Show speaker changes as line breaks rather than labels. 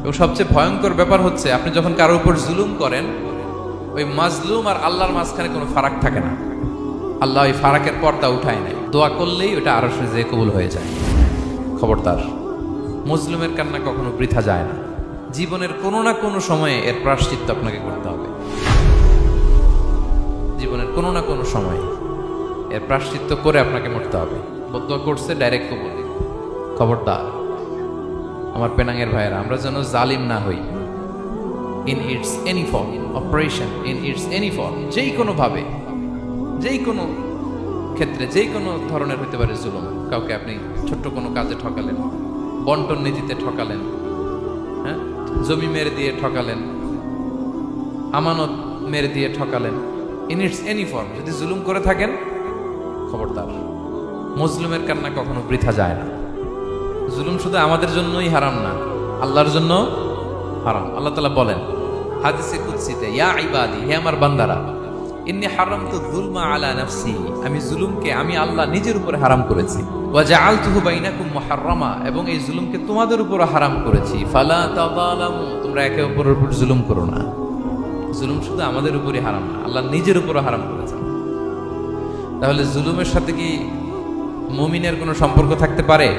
এবং সবচেয়ে ভয়ঙ্কর ব্যাপার হচ্ছে আপনি যখন কারোর উপর জুলুম করেন, ওই মাজলুম আর আল্লাহর মাঝখানে কোনো ফারাক থাকে না। আল্লাহ ওই ফারাকের পর্দা উঠায় নেয়, দোয়া করলেই ওটা আরশে যেয়ে কবুল হয়ে যায়। খবরদার, মজলুমের কান্না কখনো বৃথা যায় না। জীবনের কোনো না কোনো সময়ে এর প্রায়শ্চিত্ত আপনাকে করতে হবে। জীবনের কোনো না কোনো সময়ে এর প্রায়শ্চিত্ত করে আপনাকে মরতে হবে। বদদোয়া করছে, ডাইরেক্ট কবুল। খবরদার আমার পেনাঙ্গের ভাইয়েরা, আমরা যেন জালিম না হই। In it's any form, operation in it's any form, যেই কোনো ভাবে, যেই কোনো ক্ষেত্রে, যেই কোনো ধরনের হতে পারে জুলুম। কাউকে আপনি ছোট্ট কোনো কাজে ঠকালেন, বন্টন নীতিতে ঠকালেন, হ্যাঁ, জমি মেরে দিয়ে ঠকালেন, আমানত মেরে দিয়ে ঠকালেন, ইন ইটস এনি ফর্ম যদি জুলুম করে থাকেন, খবরদার, মজলুমের কান্না কখনো বৃথা যায় না। জুলুম শুধু আমাদের জন্যই হারাম না, আল্লাহর জন্য হারাম। আল্লাহ তাআলা বলেন হাদিসে কুদসিতে, ইয়া ইবাদি, হে আমার বান্দারা, ইন্নী হারামতু যুলমা আলা নাফসি, আমি জুলুমকে আমি আল্লাহ নিজের উপরে হারাম করেছি। ওয়া জাআলতুহু বাইনাকুম মুহাররামা, এবং এই জুলুমকে তোমাদের উপর হারাম করেছি। ফালা তাযালামু, তোমরা একে অপরের উপর জুলুম করো না। জুলুম শুধু আমাদের উপরই হারাম না, আল্লাহ নিজের উপরও হারাম করেছেন। তাহলে জুলুমের সাথে কি মুমিনের কোনো সম্পর্ক থাকতে পারে?